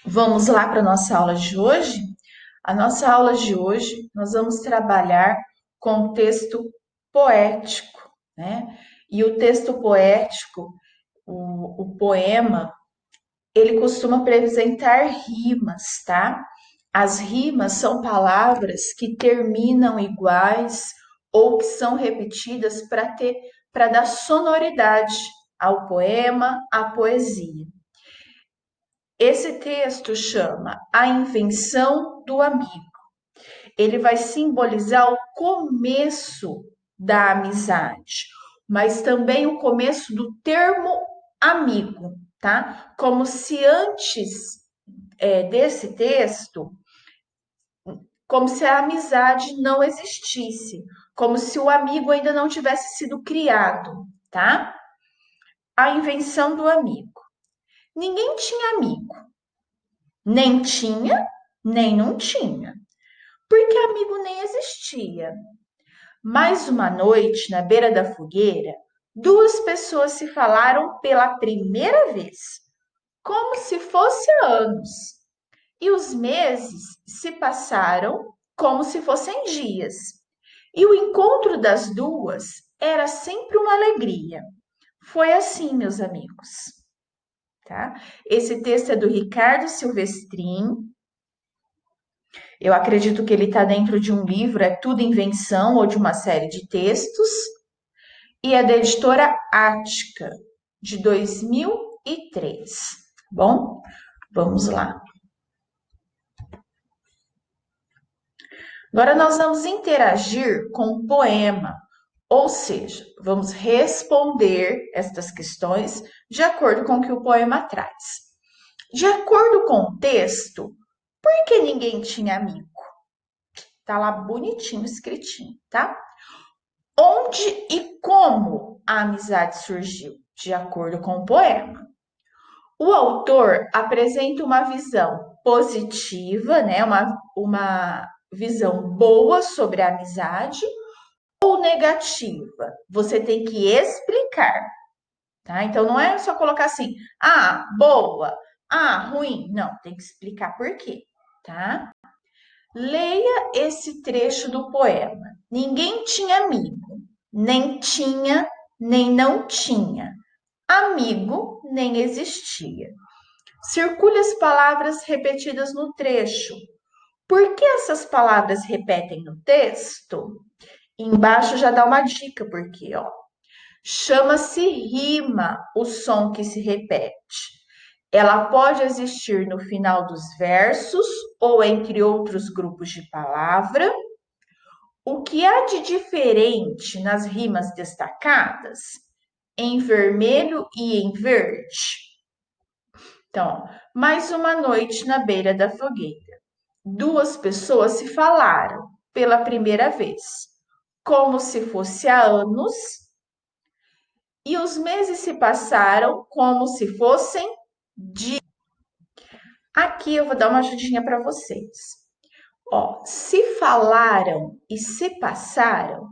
Vamos lá para a nossa aula de hoje? A nossa aula de hoje nós vamos trabalhar com o texto poético, né? E o texto poético, o poema, ele costuma apresentar rimas, tá? As rimas são palavras que terminam iguais ou que são repetidas para dar sonoridade ao poema, à poesia. Esse texto chama A Invenção do Amigo. Ele vai simbolizar o começo da amizade, mas também o começo do termo amigo, tá? Como se antes desse texto, como se a amizade não existisse, como se o amigo ainda não tivesse sido criado, tá? A invenção do amigo. Ninguém tinha amigo, nem tinha, nem não tinha, porque amigo nem existia. Mais uma noite, na beira da fogueira, duas pessoas se falaram pela primeira vez, como se fosse anos. E os meses se passaram como se fossem dias. E o encontro das duas era sempre uma alegria. Foi assim, meus amigos, tá? Esse texto é do Ricardo Silvestrin. Eu acredito que ele está dentro de um livro, é tudo invenção ou de uma série de textos, e é da editora Ática, de 2003. Bom, vamos lá. Agora nós vamos interagir com o poema, ou seja, vamos responder estas questões de acordo com o que o poema traz. De acordo com o texto, por que ninguém tinha amigo? Tá lá bonitinho escritinho, tá? Onde e como a amizade surgiu? De acordo com o poema. O autor apresenta uma visão positiva, né? Uma visão boa sobre a amizade ou negativa. Você tem que explicar, tá? Então não é só colocar assim, ah, boa, ah, ruim. Não, tem que explicar por quê, tá? Leia esse trecho do poema. Ninguém tinha amigo, nem tinha, nem não tinha. Amigo nem existia. Circule as palavras repetidas no trecho. Por que essas palavras repetem no texto? Embaixo já dá uma dica, porque, ó, chama-se rima o som que se repete. Ela pode existir no final dos versos ou entre outros grupos de palavra. O que há de diferente nas rimas destacadas? Em vermelho e em verde. Então, mais uma noite na beira da fogueira. Duas pessoas se falaram pela primeira vez, como se fosse há anos, e os meses se passaram como se fossem dias. Aqui eu vou dar uma ajudinha para vocês. Ó, se falaram e se passaram,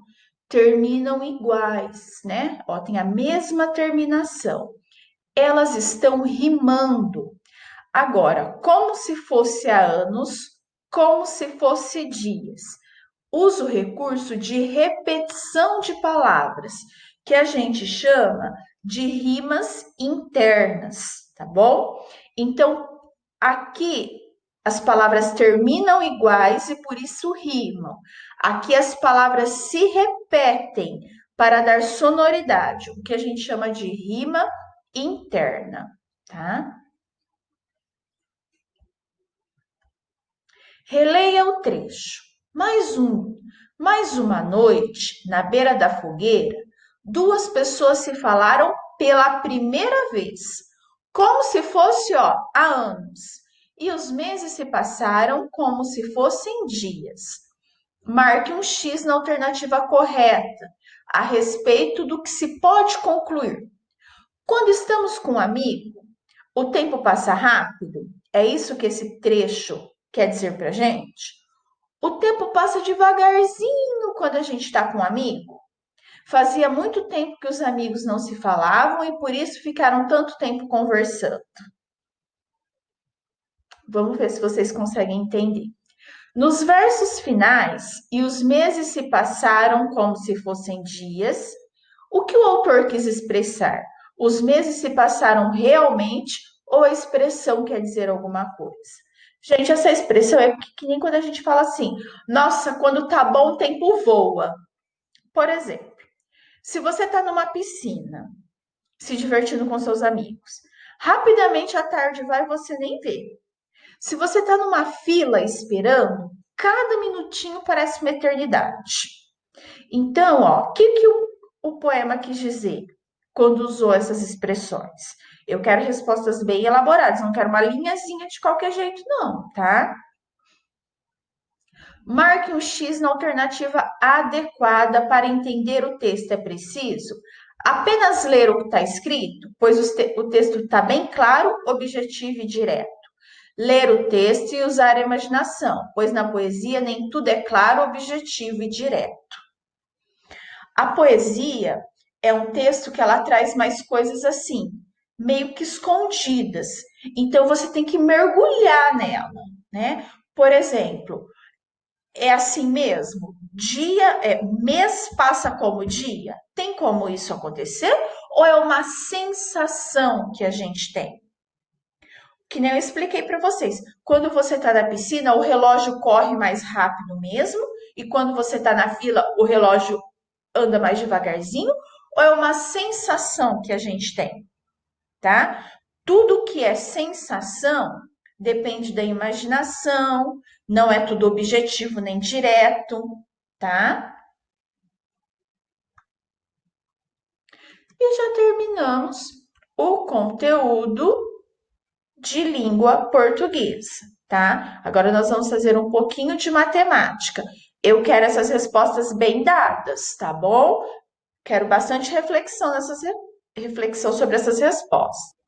terminam iguais, né? Ó, tem a mesma terminação. Elas estão rimando. Agora, como se fosse há anos, como se fosse dias. Usa o recurso de repetição de palavras, que a gente chama de rimas internas, tá bom? Então, aqui as palavras terminam iguais e por isso rimam. Aqui as palavras se repetem para dar sonoridade, o que a gente chama de rima interna, tá? Releia o trecho. Mais uma noite, na beira da fogueira, duas pessoas se falaram pela primeira vez, como se fosse, ó, há anos. E os meses se passaram como se fossem dias. Marque um X na alternativa correta, a respeito do que se pode concluir. Quando estamos com um amigo, o tempo passa rápido? É isso que esse trecho quer dizer pra gente? O tempo passa devagarzinho quando a gente está com um amigo. Fazia muito tempo que os amigos não se falavam e por isso ficaram tanto tempo conversando. Vamos ver se vocês conseguem entender. Nos versos finais, e os meses se passaram como se fossem dias, o que o autor quis expressar? Os meses se passaram realmente ou a expressão quer dizer alguma coisa? Gente, essa expressão é que nem quando a gente fala assim, nossa, quando tá bom, o tempo voa. Por exemplo, se você está numa piscina, se divertindo com seus amigos, rapidamente a tarde vai e você nem vê. Se você está numa fila esperando, cada minutinho parece uma eternidade. Então, ó, o que o poema quis dizer quando usou essas expressões? Eu quero respostas bem elaboradas, não quero uma linhazinha de qualquer jeito, não, tá? Marque um X na alternativa adequada para entender o texto. É preciso apenas ler o que está escrito, pois o texto está bem claro, objetivo e direto. Ler o texto e usar a imaginação, pois na poesia nem tudo é claro, objetivo e direto. A poesia é um texto que ela traz mais coisas assim, meio que escondidas. Então você tem que mergulhar nela, né? Por exemplo, é assim mesmo? Mês passa como dia? Tem como isso acontecer? Ou é uma sensação que a gente tem? Que nem eu expliquei para vocês. Quando você está na piscina, o relógio corre mais rápido mesmo, e quando você está na fila, o relógio anda mais devagarzinho, ou é uma sensação que a gente tem, tá? Tudo que é sensação depende da imaginação, não é tudo objetivo nem direto, tá? E já terminamos o conteúdo de língua portuguesa, tá? Agora nós vamos fazer um pouquinho de matemática. Eu quero essas respostas bem dadas, tá bom? Quero bastante reflexão sobre essas respostas.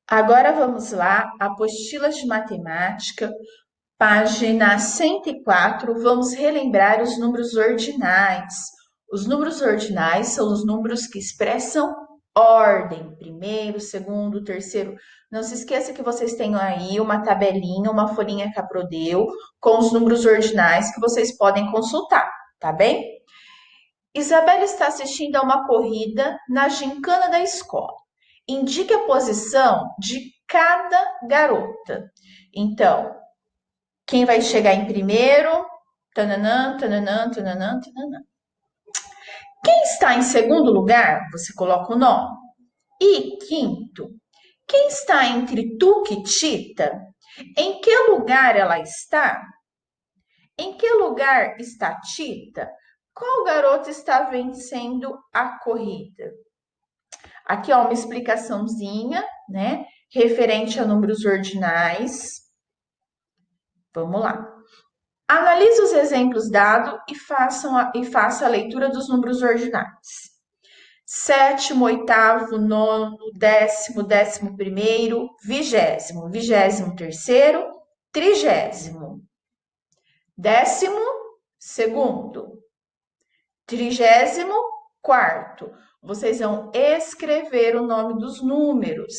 Agora vamos lá, apostilas de matemática, página 104, vamos relembrar os números ordinais. Os números ordinais são os números que expressam ordem, primeiro, segundo, terceiro. Não se esqueça que vocês têm aí uma tabelinha, uma folhinha que a Pro deu, com os números ordinais que vocês podem consultar, tá bem? Isabela está assistindo a uma corrida na gincana da escola. Indique a posição de cada garota. Então, quem vai chegar em primeiro? Tananã, tananã, tananã, tananã. Quem está em segundo lugar? Você coloca o nome. E quinto, quem está entre Tuca e Tita? Em que lugar ela está? Em que lugar está Tita? Qual garota está vencendo a corrida? Aqui, ó, uma explicaçãozinha, né? Referente a números ordinais. Vamos lá. Analise os exemplos dados e faça a leitura dos números ordinais. Sétimo, oitavo, nono, décimo, décimo primeiro, vigésimo, vigésimo terceiro, trigésimo, décimo segundo, trigésimo quarto. Vocês vão escrever o nome dos números,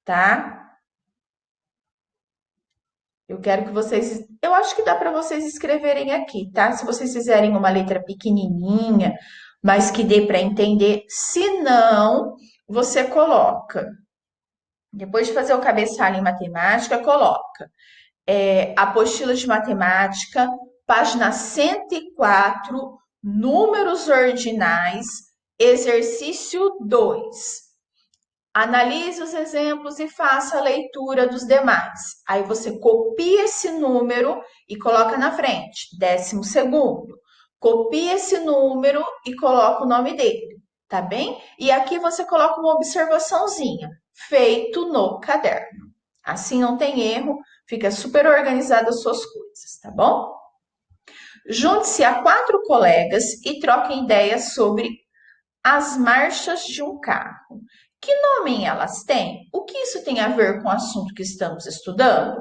tá? Eu quero que vocês. Eu acho que dá para vocês escreverem aqui, tá? Se vocês fizerem uma letra pequenininha, mas que dê para entender. Se não, você coloca. Depois de fazer o cabeçalho em matemática, coloca apostila de matemática, página 104, números ordinais, exercício 2. Analise os exemplos e faça a leitura dos demais. Aí você copia esse número e coloca na frente, 12º. Copia esse número e coloca o nome dele, tá bem? E aqui você coloca uma observaçãozinha, feito no caderno. Assim não tem erro, fica super organizado as suas coisas, tá bom? Junte-se a 4 colegas e troquem ideias sobre as marchas de um carro. Que nome elas têm? O que isso tem a ver com o assunto que estamos estudando?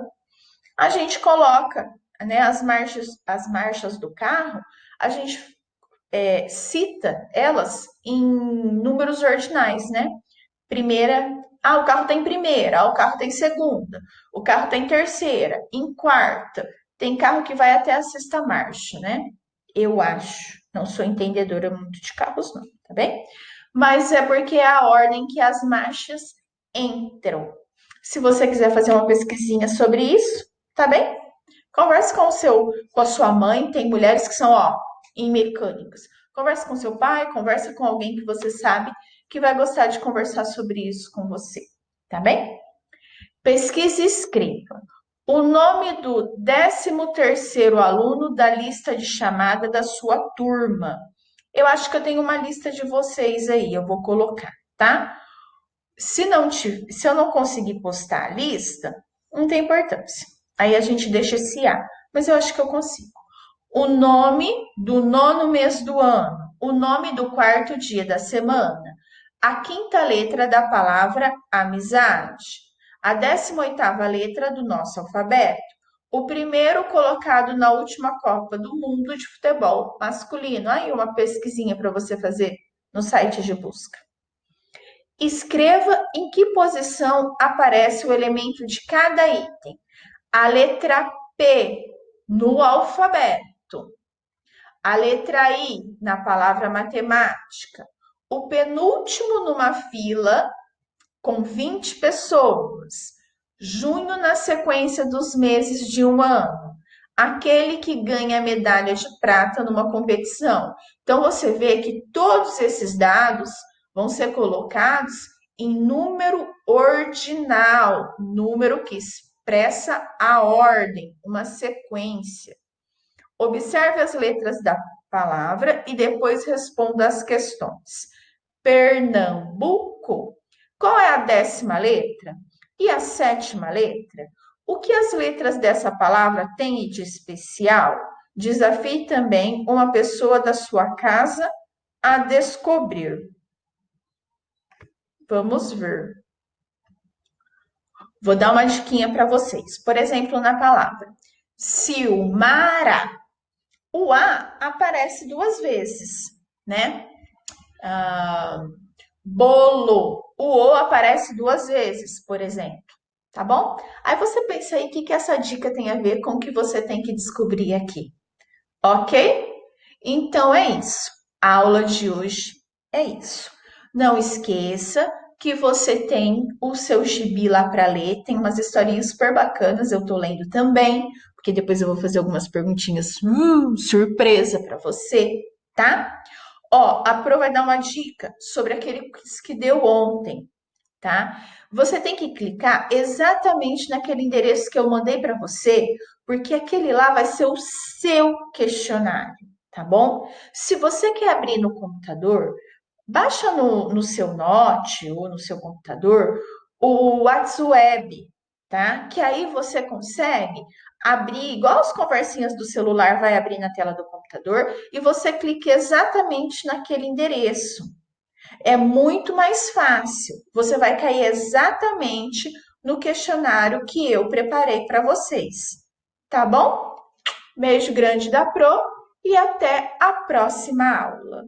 A gente coloca, né, as marchas do carro, a gente cita elas em números ordinais, né? Primeira Ah, o carro tem primeira, ah, o carro tem segunda, o carro tem terceira, em quarta. Tem carro que vai até a sexta marcha, né? Eu acho. Não sou entendedora muito de carros, não, tá bem? Mas é porque é a ordem que as marchas entram. Se você quiser fazer uma pesquisinha sobre isso, tá bem? Converse com a sua mãe. Tem mulheres que são, ó, em mecânicas. Converse com seu pai, converse com alguém que você sabe que vai gostar de conversar sobre isso com você, tá bem? Pesquise e escreva o nome do 13º aluno da lista de chamada da sua turma. Eu acho que eu tenho uma lista de vocês aí, eu vou colocar, tá? Se eu não conseguir postar a lista, não tem importância. Aí a gente deixa esse A, mas eu acho que eu consigo. O nome do nono mês do ano, o nome do quarto dia da semana, a quinta letra da palavra amizade, a 18ª letra do nosso alfabeto, o primeiro colocado na última Copa do Mundo de futebol masculino. Aí uma pesquisinha para você fazer no site de busca. Escreva em que posição aparece o elemento de cada item. A letra P no alfabeto, a letra I na palavra matemática, o penúltimo numa fila com 20 pessoas, junho na sequência dos meses de um ano, aquele que ganha a medalha de prata numa competição. Então você vê que todos esses dados vão ser colocados em número ordinal, número que expressa a ordem, uma sequência. Observe as letras da palavra e depois responda as questões. Pernambuco. Qual é a 10ª letra? E a 7ª letra? O que as letras dessa palavra têm de especial? Desafie também uma pessoa da sua casa a descobrir. Vamos ver. Vou dar uma diquinha para vocês. Por exemplo, na palavra Silmara, o A aparece 2 vezes, né? Bolo, o O aparece 2 vezes, por exemplo, tá bom? Aí você pensa aí o que essa dica tem a ver com o que você tem que descobrir aqui, ok? Então é isso. A aula de hoje é isso. Não esqueça que você tem o seu gibi lá para ler, tem umas historinhas super bacanas, eu tô lendo também, porque depois eu vou fazer algumas perguntinhas surpresa para você, tá? Ó, a Pro vai dar uma dica sobre aquele quiz que deu ontem, tá? Você tem que clicar exatamente naquele endereço que eu mandei para você, porque aquele lá vai ser o seu questionário, tá bom? Se você quer abrir no computador, baixa no seu Note ou no seu computador o WhatsApp, tá? Que aí você consegue abrir, igual as conversinhas do celular vai abrir na tela do computador, e você clica exatamente naquele endereço. É muito mais fácil. Você vai cair exatamente no questionário que eu preparei para vocês. Tá bom? Beijo grande da Pro e até a próxima aula.